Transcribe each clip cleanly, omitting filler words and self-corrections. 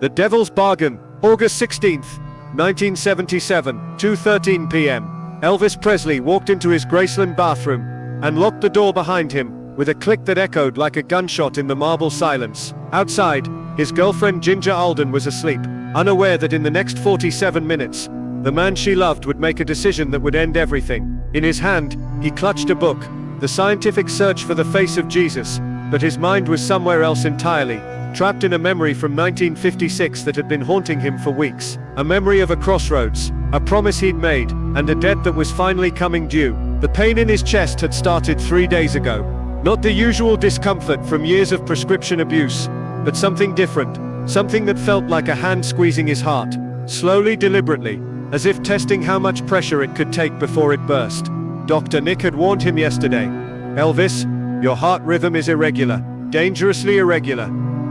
The Devil's Bargain, August 16th, 1977, 2:13 p.m. Elvis Presley walked into his Graceland bathroom and locked the door behind him with a click that echoed like a gunshot in the marble silence. Outside, his girlfriend Ginger Alden was asleep, unaware that in the next 47 minutes, the man she loved would make a decision that would end everything. In his hand, he clutched a book, The Scientific Search for the Face of Jesus, but his mind was somewhere else entirely, trapped in a memory from 1956 that had been haunting him for weeks. A memory of a crossroads, a promise he'd made, and a debt that was finally coming due. The pain in his chest had started 3 days ago. Not the usual discomfort from years of prescription abuse, but something different, something that felt like a hand squeezing his heart, slowly, deliberately, as if testing how much pressure it could take before it burst. Dr. Nick had warned him yesterday. Elvis, your heart rhythm is irregular, dangerously irregular.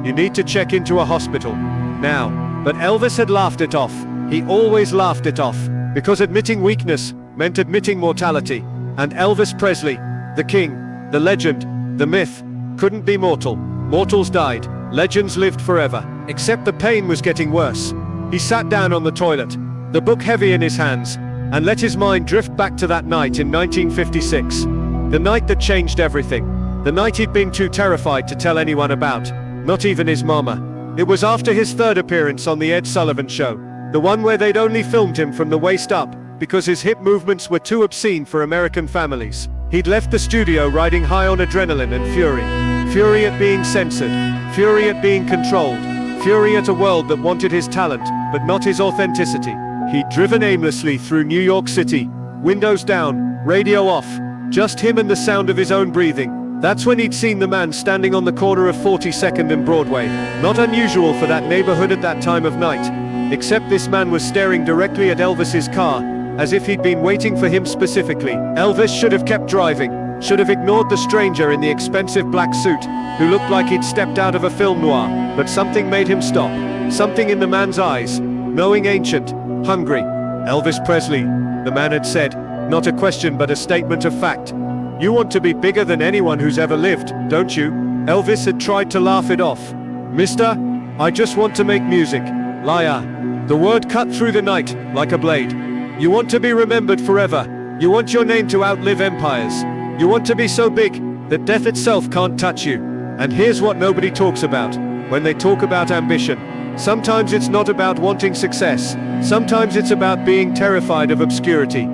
You need to check into a hospital now. But Elvis had laughed it off. He always laughed it off, because admitting weakness meant admitting mortality. And Elvis Presley, the king, the legend, the myth, couldn't be mortal. Mortals died, legends lived forever. Except the pain was getting worse. He sat down on the toilet, the book heavy in his hands, and let his mind drift back to that night in 1956. The night that changed everything. The night he'd been too terrified to tell anyone about, not even his mama. It was after his third appearance on the Ed Sullivan Show, the one where they'd only filmed him from the waist up, because his hip movements were too obscene for American families. He'd left the studio riding high on adrenaline and fury. Fury at being censored, fury at being controlled, fury at a world that wanted his talent, but not his authenticity. He'd driven aimlessly through New York City, windows down, radio off, just him and the sound of his own breathing. That's when he'd seen the man standing on the corner of 42nd and Broadway. Not unusual for that neighborhood at that time of night. Except this man was staring directly at Elvis's car, as if he'd been waiting for him specifically. Elvis should have kept driving, should have ignored the stranger in the expensive black suit, who looked like he'd stepped out of a film noir, but something made him stop. Something in the man's eyes, knowing, ancient, hungry. Elvis Presley, the man had said, not a question but a statement of fact. You want to be bigger than anyone who's ever lived, don't you? Elvis had tried to laugh it off. Mister, I just want to make music. Liar. The word cut through the night, like a blade. You want to be remembered forever. You want your name to outlive empires. You want to be so big that death itself can't touch you. And here's what nobody talks about when they talk about ambition. Sometimes it's not about wanting success. Sometimes it's about being terrified of obscurity.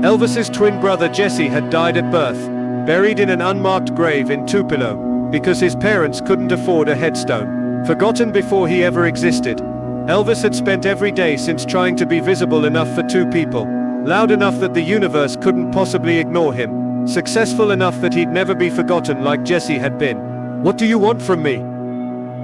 Elvis's twin brother Jesse had died at birth, buried in an unmarked grave in Tupelo, because his parents couldn't afford a headstone. Forgotten before he ever existed. Elvis had spent every day since trying to be visible enough for two people, loud enough that the universe couldn't possibly ignore him, successful enough that he'd never be forgotten like Jesse had been. What do you want from me?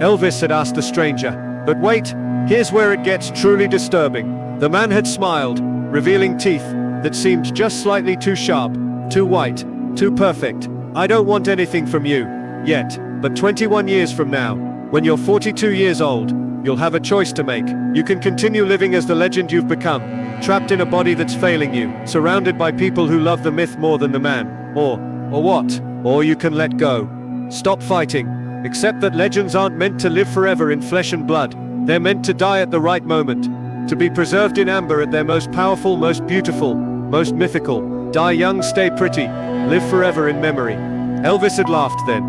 Elvis had asked the stranger. But wait, here's where it gets truly disturbing. The man had smiled, revealing teeth that seemed just slightly too sharp, too white, too perfect. I don't want anything from you, yet, but 21 years from now, when you're 42 years old, you'll have a choice to make. You can continue living as the legend you've become, trapped in a body that's failing you, surrounded by people who love the myth more than the man. Or what? Or you can let go. Stop fighting. Accept that legends aren't meant to live forever in flesh and blood. They're meant to die at the right moment. To be preserved in amber at their most powerful, most beautiful, most mythical. Die young, stay pretty, live forever in memory. Elvis had laughed then.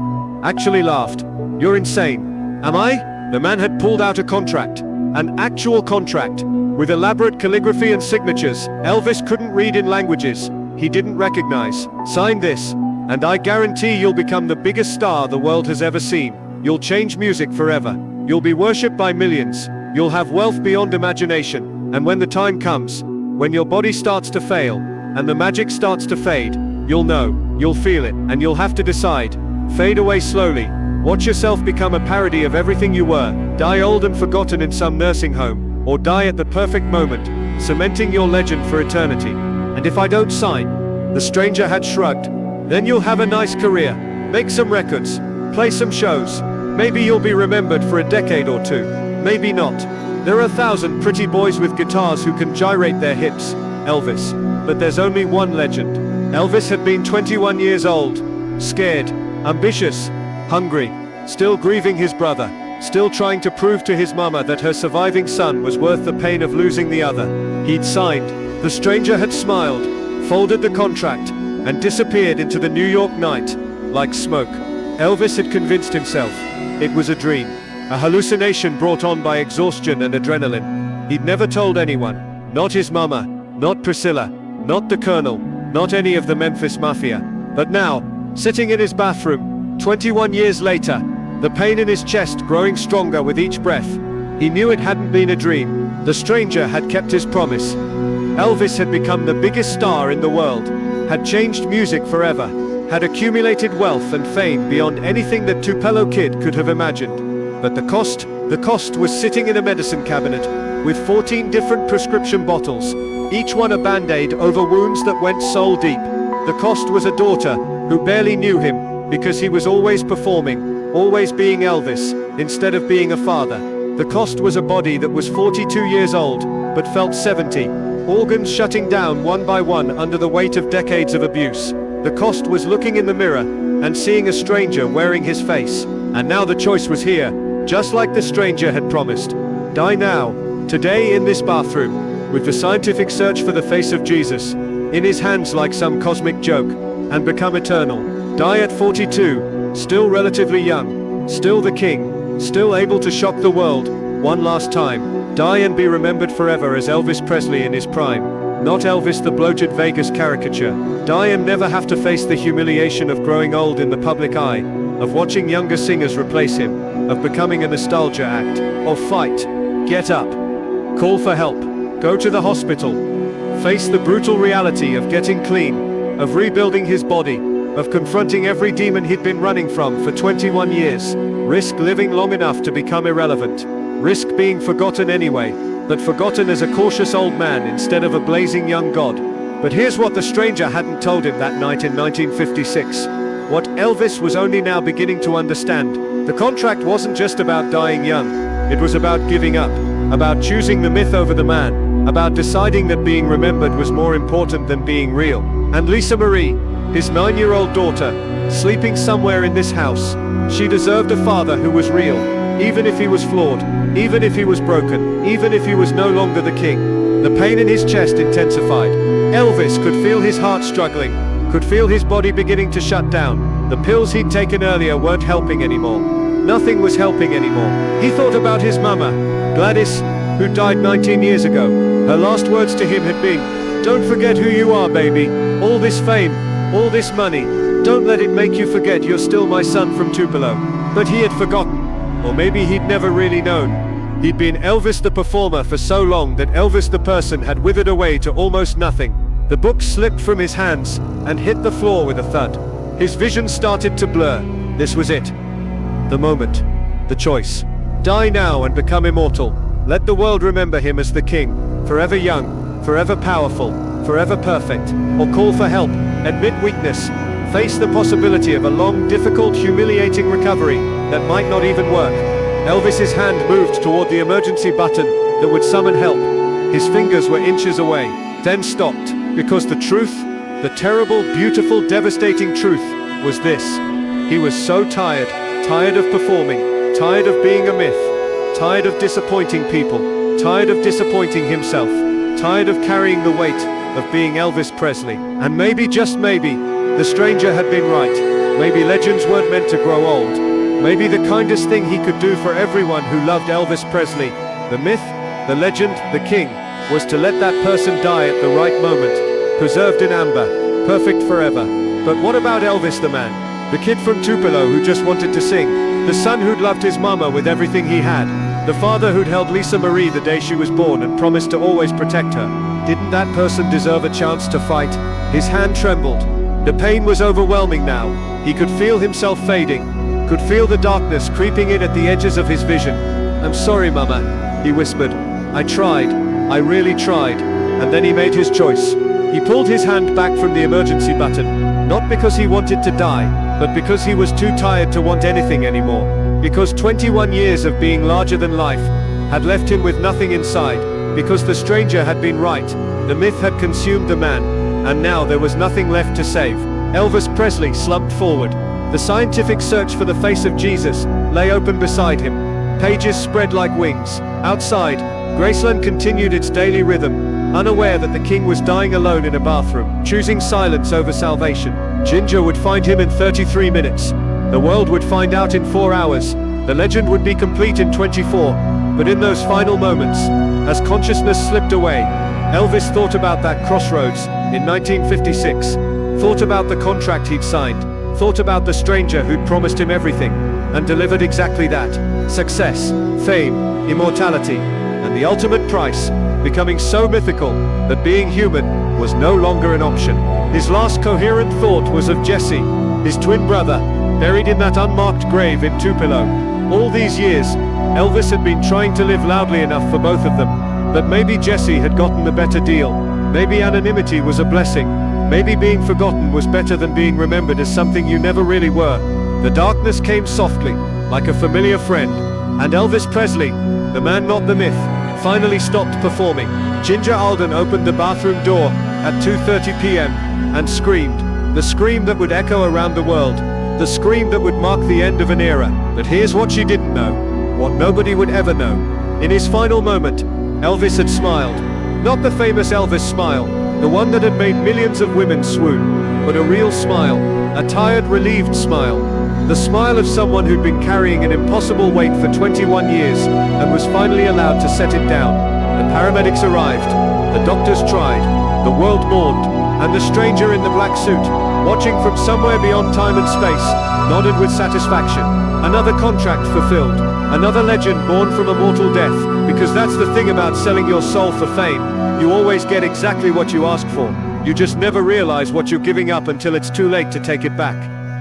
Actually laughed. You're insane. Am I? The man had pulled out a contract. An actual contract. With elaborate calligraphy and signatures Elvis couldn't read in languages he didn't recognize. Sign this, and I guarantee you'll become the biggest star the world has ever seen. You'll change music forever. You'll be worshipped by millions. You'll have wealth beyond imagination. And when the time comes, when your body starts to fail, and the magic starts to fade, you'll know, you'll feel it, and you'll have to decide. Fade away slowly. Watch yourself become a parody of everything you were. Die old and forgotten in some nursing home, or die at the perfect moment, cementing your legend for eternity. And if I don't sign, the stranger had shrugged, then you'll have a nice career, make some records, play some shows. Maybe you'll be remembered for a decade or two. Maybe not. There are 1,000 pretty boys with guitars who can gyrate their hips, Elvis. But there's only one legend. Elvis had been 21 years old, scared, ambitious, hungry, still grieving his brother, still trying to prove to his mama that her surviving son was worth the pain of losing the other. He'd signed. The stranger had smiled, folded the contract, and disappeared into the New York night, like smoke. Elvis had convinced himself it was a dream, a hallucination brought on by exhaustion and adrenaline. He'd never told anyone, not his mama, not Priscilla, not the colonel, not any of the Memphis Mafia. But now, sitting in his bathroom, 21 years later, the pain in his chest growing stronger with each breath, he knew it hadn't been a dream. The stranger had kept his promise. Elvis had become the biggest star in the world, had changed music forever, had accumulated wealth and fame beyond anything that Tupelo Kid could have imagined. But the cost was sitting in a medicine cabinet, with 14 different prescription bottles, each one a band-aid over wounds that went soul deep. The cost was a daughter, who barely knew him, because he was always performing, always being Elvis, instead of being a father. The cost was a body that was 42 years old, but felt 70, organs shutting down one by one under the weight of decades of abuse. The cost was looking in the mirror, and seeing a stranger wearing his face. And now the choice was here, just like the stranger had promised. Die now, today in this bathroom, with the scientific search for the face of Jesus in his hands like some cosmic joke, and become eternal. Die at 42, still relatively young, still the king, still able to shock the world, one last time. Die and be remembered forever as Elvis Presley in his prime, not Elvis the bloated Vegas caricature. Die and never have to face the humiliation of growing old in the public eye, of watching younger singers replace him, of becoming a nostalgia act, of fight, get up, call for help, go to the hospital, face the brutal reality of getting clean, of rebuilding his body, of confronting every demon he'd been running from for 21 years, risk living long enough to become irrelevant, risk being forgotten anyway, but forgotten as a cautious old man instead of a blazing young god. But here's what the stranger hadn't told him that night in 1956. What Elvis was only now beginning to understand. The contract wasn't just about dying young. It was about giving up, about choosing the myth over the man, about deciding that being remembered was more important than being real. And Lisa Marie, his 9-year-old daughter, sleeping somewhere in this house, she deserved a father who was real, even if he was flawed, even if he was broken, even if he was no longer the king. The pain in his chest intensified. Elvis could feel his heart struggling, could feel his body beginning to shut down. The pills he'd taken earlier weren't helping anymore. Nothing was helping anymore. He thought about his mama, Gladys, who died 19 years ago. Her last words to him had been, "Don't forget who you are, baby. All this fame, all this money, don't let it make you forget you're still my son from Tupelo." But he had forgotten. Or maybe he'd never really known. He'd been Elvis the performer for so long that Elvis the person had withered away to almost nothing. The book slipped from his hands and hit the floor with a thud. His vision started to blur. This was it. The moment. The choice. Die now and become immortal. Let the world remember him as the king, forever young, forever powerful, forever perfect. Or call for help, admit weakness, face the possibility of a long, difficult, humiliating recovery that might not even work. Elvis's hand moved toward the emergency button that would summon help. His fingers were inches away, then stopped, because the truth, the terrible, beautiful, devastating truth, was this. He was so tired, tired of performing, tired of being a myth, tired of disappointing people, tired of disappointing himself, tired of carrying the weight of being Elvis Presley. And maybe, just maybe, the stranger had been right. Maybe legends weren't meant to grow old. Maybe the kindest thing he could do for everyone who loved Elvis Presley, the myth, the legend, the king, was to let that person die at the right moment, preserved in amber, perfect forever. But what about Elvis the man? The kid from Tupelo who just wanted to sing, the son who'd loved his mama with everything he had, the father who'd held Lisa Marie the day she was born and promised to always protect her. Didn't that person deserve a chance to fight? His hand trembled. The pain was overwhelming now. He could feel himself fading, could feel the darkness creeping in at the edges of his vision. "I'm sorry, Mama," he whispered. "I tried. I really tried." And then he made his choice. He pulled his hand back from the emergency button, not because he wanted to die, but because he was too tired to want anything anymore. Because 21 years of being larger than life had left him with nothing inside. Because the stranger had been right. The myth had consumed the man, and now there was nothing left to save. Elvis Presley slumped forward. The scientific search for the face of Jesus lay open beside him. pages spread like wings. Outside, Graceland continued its daily rhythm, unaware that the king was dying alone in a bathroom, choosing silence over salvation. Ginger would find him in 33 minutes. The world would find out in 4 hours. The legend would be complete in 24. But in those final moments, as consciousness slipped away, Elvis thought about that crossroads in 1956, thought about the contract he'd signed, thought about the stranger who'd promised him everything, and delivered exactly that: success, fame, immortality, and the ultimate price, becoming so mythical that being human was no longer an option. His last coherent thought was of Jesse, his twin brother, buried in that unmarked grave in Tupelo. All these years, Elvis had been trying to live loudly enough for both of them, but maybe Jesse had gotten the better deal. Maybe anonymity was a blessing. Maybe being forgotten was better than being remembered as something you never really were. The darkness came softly, like a familiar friend, and Elvis Presley, the man not the myth, finally stopped performing. Ginger Alden opened the bathroom door at 2:30 p.m. and screamed, the scream that would echo around the world, the scream that would mark the end of an era. But here's what she didn't know, what nobody would ever know. In his final moment, Elvis had smiled. Not the famous Elvis smile, the one that had made millions of women swoon, but a real smile, a tired, relieved smile. The smile of someone who'd been carrying an impossible weight for 21 years and was finally allowed to set it down. The paramedics arrived, the doctors tried, the world mourned, and the stranger in the black suit, watching from somewhere beyond time and space, nodded with satisfaction. Another contract fulfilled, another legend born from a mortal death. Because that's the thing about selling your soul for fame, you always get exactly what you ask for. You just never realize what you're giving up until it's too late to take it back.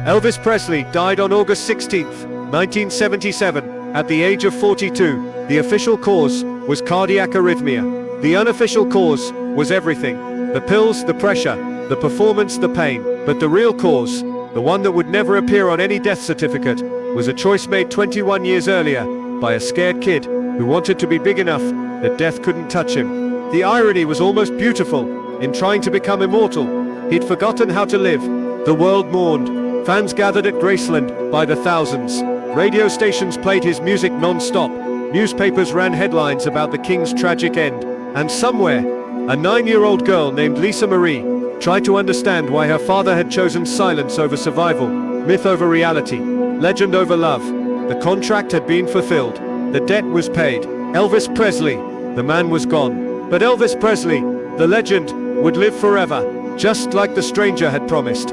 Elvis Presley died on August 16, 1977, at the age of 42. The official cause was cardiac arrhythmia. The unofficial cause was everything: the pills, the pressure, the performance, the pain. But the real cause, the one that would never appear on any death certificate, was a choice made 21 years earlier by a scared kid who wanted to be big enough that death couldn't touch him. The irony was almost beautiful. In trying to become immortal, he'd forgotten how to live. The world mourned. Fans gathered at Graceland by the thousands. Radio stations played his music non-stop. Newspapers ran headlines about the king's tragic end. And somewhere, a 9-year-old girl named Lisa Marie tried to understand why her father had chosen silence over survival, myth over reality, legend over love. The contract had been fulfilled. The debt was paid. Elvis Presley, the man, was gone. But Elvis Presley, the legend, would live forever, just like the stranger had promised.